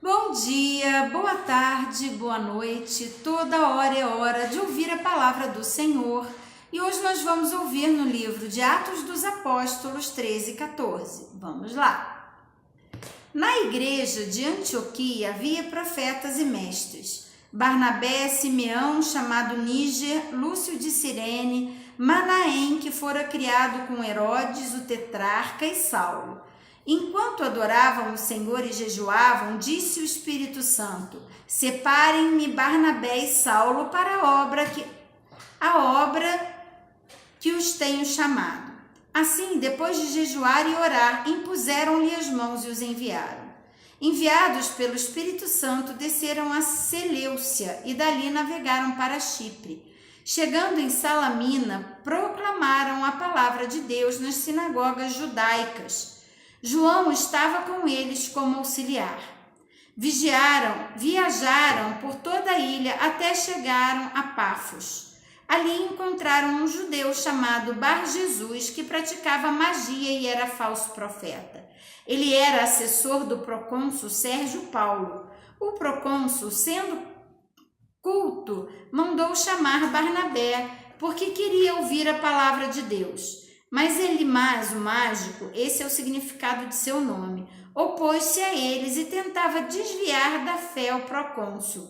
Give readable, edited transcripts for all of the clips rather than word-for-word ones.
Bom dia, boa tarde, boa noite. Toda hora é hora de ouvir a palavra do Senhor. E hoje nós vamos ouvir no livro de Atos dos Apóstolos 13 e 14. Vamos lá. Na igreja de Antioquia havia profetas e mestres: Barnabé, Simeão, chamado Níger, Lúcio de Cirene, Manaém, que fora criado com Herodes, o tetrarca, e Saulo. Enquanto adoravam o Senhor e jejuavam, disse o Espírito Santo: separem-me Barnabé e Saulo para a obra que os tenho chamado. Assim, depois de jejuar e orar, impuseram-lhe as mãos e os enviaram. Enviados pelo Espírito Santo, desceram a Seleucia e dali navegaram para Chipre. Chegando em Salamina, proclamaram a palavra de Deus nas sinagogas judaicas. João estava com eles como auxiliar. Viajaram por toda a ilha até chegaram a Pafos. Ali encontraram um judeu chamado Bar-Jesus, que praticava magia e era falso profeta. Ele era assessor do procônsul Sérgio Paulo. O procônsul, sendo culto, mandou chamar Barnabé, porque queria ouvir a palavra de Deus. Mas Elimas, o mágico, esse é o significado de seu nome, opôs-se a eles e tentava desviar da fé o procônsul.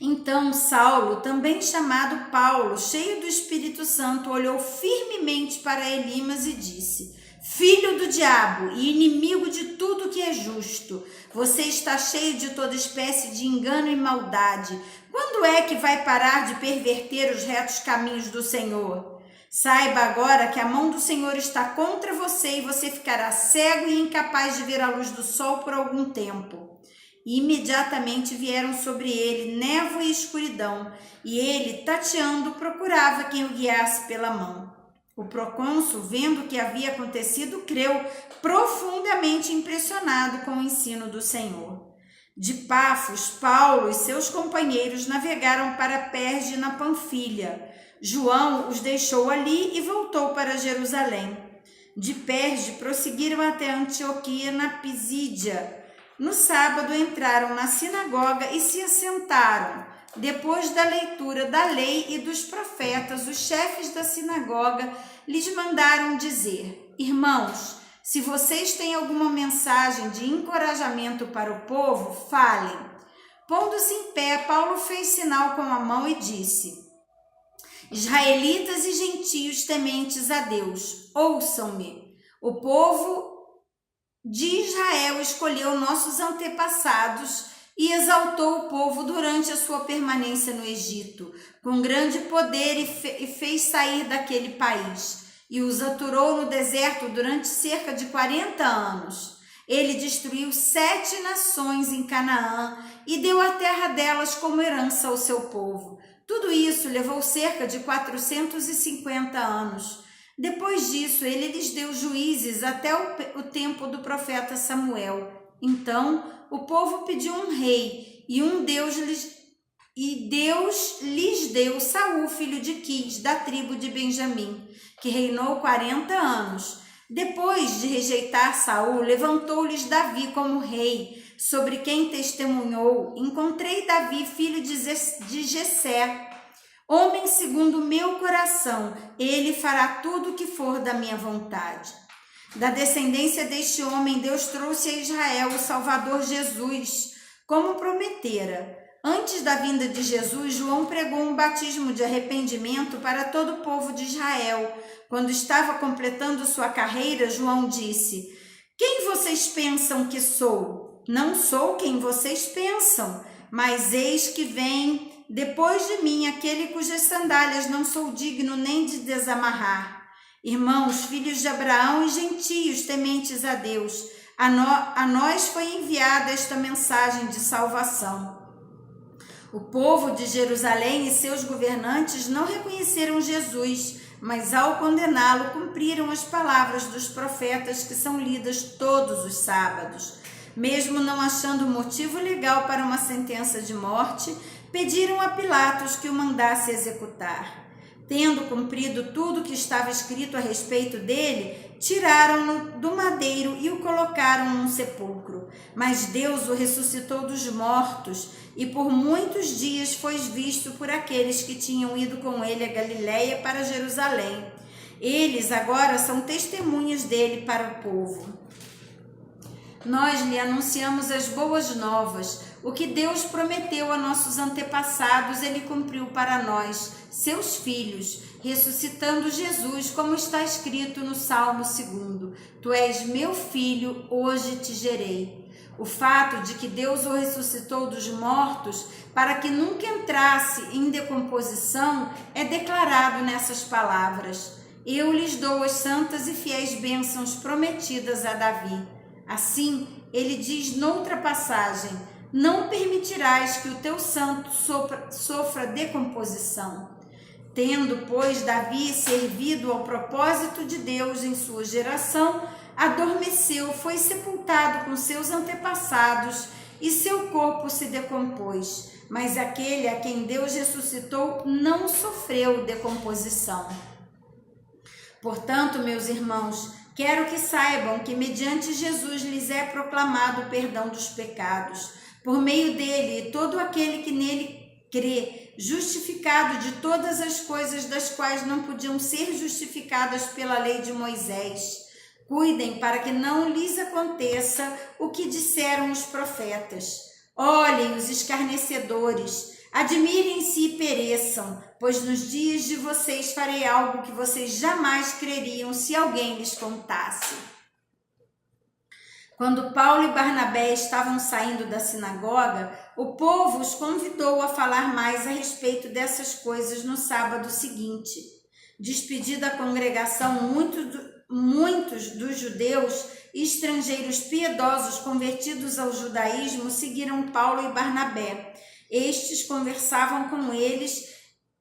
Então Saulo, também chamado Paulo, cheio do Espírito Santo, olhou firmemente para Elimas e disse: filho do diabo e inimigo de tudo que é justo, você está cheio de toda espécie de engano e maldade. Quando é que vai parar de perverter os retos caminhos do Senhor? Saiba agora que a mão do Senhor está contra você e você ficará cego e incapaz de ver a luz do sol por algum tempo. E imediatamente vieram sobre ele névoa e escuridão, e ele, tateando, procurava quem o guiasse pela mão. O procônsul, vendo o que havia acontecido, creu, profundamente impressionado com o ensino do Senhor. De Pafos, Paulo e seus companheiros navegaram para Perge, na Panfilha. João os deixou ali e voltou para Jerusalém. De Perge prosseguiram até Antioquia, na Pisídia. No sábado entraram na sinagoga e se assentaram. Depois da leitura da lei e dos profetas, os chefes da sinagoga lhes mandaram dizer: irmãos, se vocês têm alguma mensagem de encorajamento para o povo, falem. Pondo-se em pé, Paulo fez sinal com a mão e disse: israelitas e gentios tementes a Deus, ouçam-me. O povo de Israel escolheu nossos antepassados e exaltou o povo durante a sua permanência no Egito, com grande poder e fez sair daquele país, e os aturou no deserto durante cerca de 40 anos. Ele destruiu 7 nações em Canaã e deu a terra delas como herança ao seu povo. Tudo isso levou cerca de 450 anos. Depois disso, ele lhes deu juízes até o tempo do profeta Samuel. Então, o povo pediu um rei, e Deus lhes deu Saul, filho de Quis, da tribo de Benjamim, que reinou 40 anos. Depois de rejeitar Saul, levantou-lhes Davi como rei, sobre quem testemunhou: encontrei Davi, filho de Jessé, homem segundo o meu coração, ele fará tudo o que for da minha vontade. Da descendência deste homem, Deus trouxe a Israel o Salvador Jesus, como prometera. Antes da vinda de Jesus, João pregou um batismo de arrependimento para todo o povo de Israel. Quando estava completando sua carreira, João disse: quem vocês pensam que sou? Não sou quem vocês pensam, mas eis que vem depois de mim aquele cujas sandálias não sou digno nem de desamarrar. Irmãos, filhos de Abraão e gentios tementes a Deus, a nós foi enviada esta mensagem de salvação. O povo de Jerusalém e seus governantes não reconheceram Jesus, mas ao condená-lo cumpriram as palavras dos profetas que são lidas todos os sábados. Mesmo não achando motivo legal para uma sentença de morte, pediram a Pilatos que o mandasse executar. Tendo cumprido tudo que estava escrito a respeito dele, tiraram-no do madeiro e o colocaram num sepulcro. morreu, mas Deus o ressuscitou dos mortos e por muitos dias foi visto por aqueles que tinham ido com ele a Galiléia para Jerusalém. Eles agora são testemunhas dele para o povo. Nós lhe anunciamos as boas novas. O que Deus prometeu a nossos antepassados, ele cumpriu para nós, seus filhos, ressuscitando Jesus, como está escrito no Salmo 2. Tu és meu filho, hoje te gerei. O fato de que Deus o ressuscitou dos mortos para que nunca entrasse em decomposição é declarado nessas palavras. Eu lhes dou as santas e fiéis bênçãos prometidas a Davi. Assim, ele diz noutra passagem: não permitirás que o teu santo sofra decomposição. Tendo, pois, Davi servido ao propósito de Deus em sua geração, adormeceu, foi sepultado com seus antepassados e seu corpo se decompôs. Mas aquele a quem Deus ressuscitou não sofreu decomposição. Portanto, meus irmãos, quero que saibam que mediante Jesus lhes é proclamado o perdão dos pecados. Por meio dele, todo aquele que nele crê, justificado de todas as coisas das quais não podiam ser justificadas pela lei de Moisés. Cuidem para que não lhes aconteça o que disseram os profetas. Olhem os escarnecedores, admirem-se e pereçam, pois nos dias de vocês farei algo que vocês jamais creriam se alguém lhes contasse. Quando Paulo e Barnabé estavam saindo da sinagoga, o povo os convidou a falar mais a respeito dessas coisas no sábado seguinte. Despedida a congregação, muitos dos judeus e estrangeiros piedosos convertidos ao judaísmo seguiram Paulo e Barnabé. Estes conversavam com eles,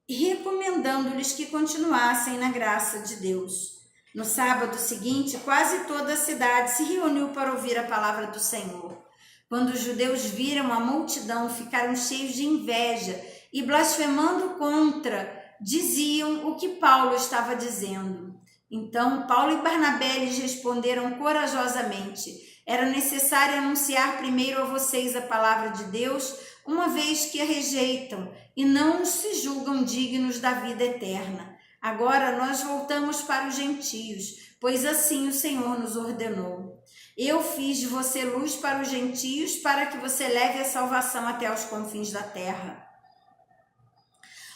recomendando-lhes que continuassem na graça de Deus. No sábado seguinte, quase toda a cidade se reuniu para ouvir a palavra do Senhor. Quando os judeus viram a multidão, ficaram cheios de inveja e, blasfemando contra, diziam o que Paulo estava dizendo. Então, Paulo e Barnabé lhes responderam corajosamente: era necessário anunciar primeiro a vocês a palavra de Deus, uma vez que a rejeitam e não se julgam dignos da vida eterna. Agora nós voltamos para os gentios, pois assim o Senhor nos ordenou. Eu fiz de você luz para os gentios, para que você leve a salvação até os confins da terra.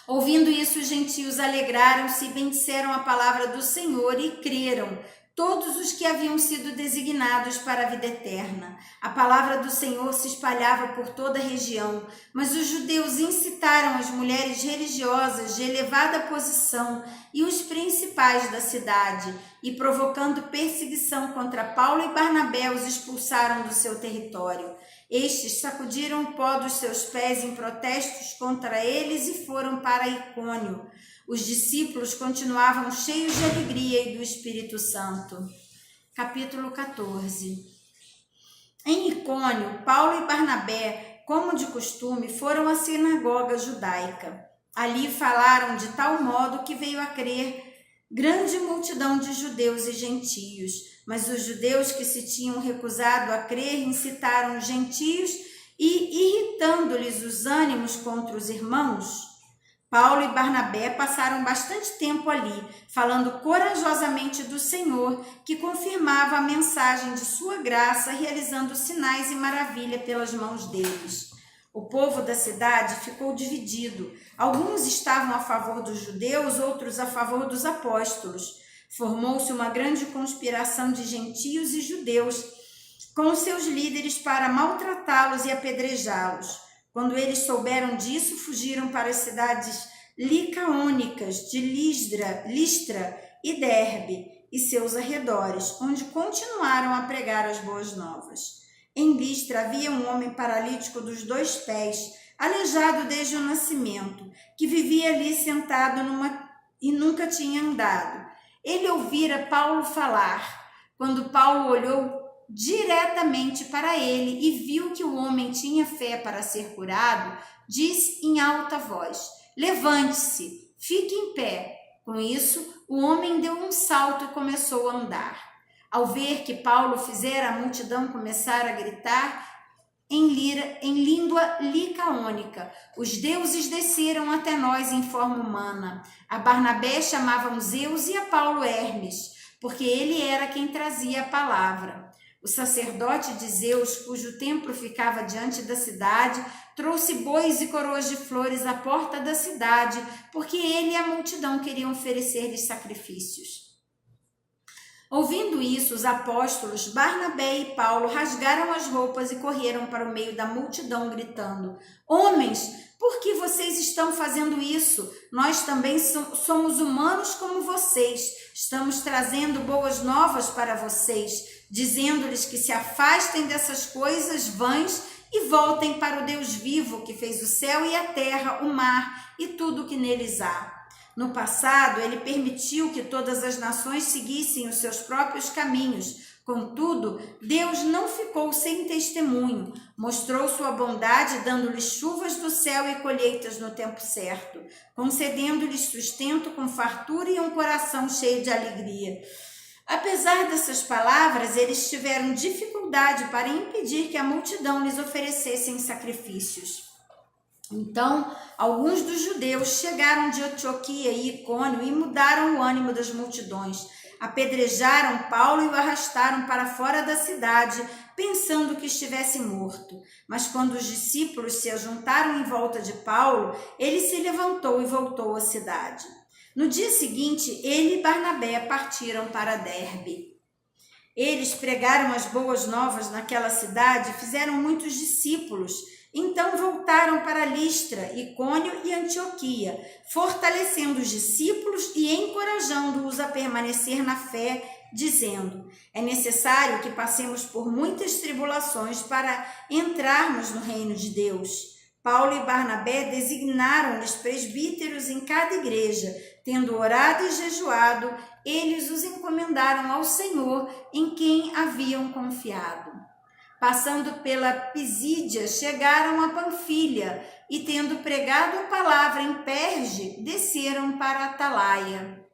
Ouvindo isso, os gentios alegraram-se e bendiceram a palavra do Senhor e creram, todos os que haviam sido designados para a vida eterna. A palavra do Senhor se espalhava por toda a região, mas os judeus incitaram as mulheres religiosas de elevada posição e os principais da cidade, e provocando perseguição contra Paulo e Barnabé, os expulsaram do seu território. Estes sacudiram o pó dos seus pés em protestos contra eles e foram para Icônio. Os discípulos continuavam cheios de alegria e do Espírito Santo. Capítulo 14. Em Icônio, Paulo e Barnabé, como de costume, foram à sinagoga judaica. Ali falaram de tal modo que veio a crer grande multidão de judeus e gentios. Mas os judeus que se tinham recusado a crer incitaram os gentios e, irritando-lhes os ânimos contra os irmãos, Paulo e Barnabé passaram bastante tempo ali, falando corajosamente do Senhor, que confirmava a mensagem de sua graça, realizando sinais e maravilha pelas mãos deles. O povo da cidade ficou dividido. Alguns estavam a favor dos judeus, outros a favor dos apóstolos. Formou-se uma grande conspiração de gentios e judeus com seus líderes para maltratá-los e apedrejá-los. Quando eles souberam disso, fugiram para as cidades licaônicas de Listra e Derbe e seus arredores, onde continuaram a pregar as boas novas. Em Listra havia um homem paralítico dos 2 pés, aleijado desde o nascimento, que vivia ali sentado e nunca tinha andado. Ele ouvira Paulo falar. Quando Paulo olhou diretamente para ele e viu que o homem tinha fé para ser curado, disse em alta voz: levante-se, fique em pé. Com isso, o homem deu um salto e começou a andar. Ao ver que Paulo fizera a multidão começar a gritar em língua licaônica: os deuses desceram até nós em forma humana. A Barnabé chamavam Zeus e a Paulo Hermes, porque ele era quem trazia a palavra. O sacerdote de Zeus, cujo templo ficava diante da cidade, trouxe bois e coroas de flores à porta da cidade, porque ele e a multidão queriam oferecer-lhes sacrifícios. Ouvindo isso, os apóstolos Barnabé e Paulo rasgaram as roupas e correram para o meio da multidão, gritando: homens, por que vocês estão fazendo isso? Nós também somos humanos como vocês. Estamos trazendo boas novas para vocês, dizendo-lhes que se afastem dessas coisas vãs e voltem para o Deus vivo, que fez o céu e a terra, o mar e tudo o que neles há. No passado, ele permitiu que todas as nações seguissem os seus próprios caminhos. Contudo, Deus não ficou sem testemunho. Mostrou sua bondade, dando-lhes chuvas do céu e colheitas no tempo certo, concedendo-lhes sustento com fartura e um coração cheio de alegria. Apesar dessas palavras, eles tiveram dificuldade para impedir que a multidão lhes oferecessem sacrifícios. Então, alguns dos judeus chegaram de Antioquia e Icônio e mudaram o ânimo das multidões. Apedrejaram Paulo e o arrastaram para fora da cidade, pensando que estivesse morto. Mas quando os discípulos se ajuntaram em volta de Paulo, ele se levantou e voltou à cidade. No dia seguinte, ele e Barnabé partiram para Derbe. Eles pregaram as boas novas naquela cidade e fizeram muitos discípulos. Então voltaram para Listra, Icônio e Antioquia, fortalecendo os discípulos e encorajando-os a permanecer na fé, dizendo: é necessário que passemos por muitas tribulações para entrarmos no reino de Deus. Paulo e Barnabé designaram-lhes presbíteros em cada igreja. Tendo orado e jejuado, eles os encomendaram ao Senhor, em quem haviam confiado. Passando pela Pisídia, chegaram a Panfilha e, tendo pregado a palavra em Perge, desceram para Atália.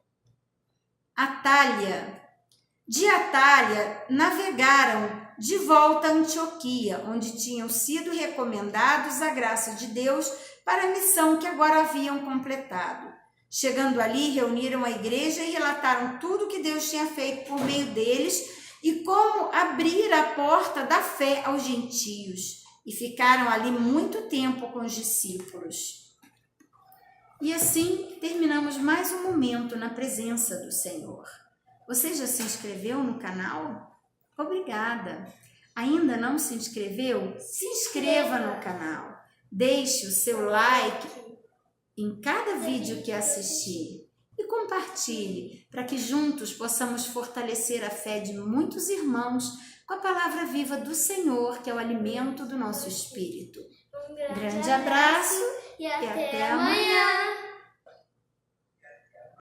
De Atália, navegaram de volta a Antioquia, onde tinham sido recomendados à graça de Deus para a missão que agora haviam completado. Chegando ali, reuniram a igreja e relataram tudo o que Deus tinha feito por meio deles e como abrir a porta da fé aos gentios. E ficaram ali muito tempo com os discípulos. E assim terminamos mais um momento na presença do Senhor. Você já se inscreveu no canal? Obrigada! Ainda não se inscreveu? Se inscreva no canal. Deixe o seu like em cada vídeo que assistir e compartilhe para que juntos possamos fortalecer a fé de muitos irmãos com a palavra viva do Senhor, que é o alimento do nosso espírito. Um grande abraço e até amanhã!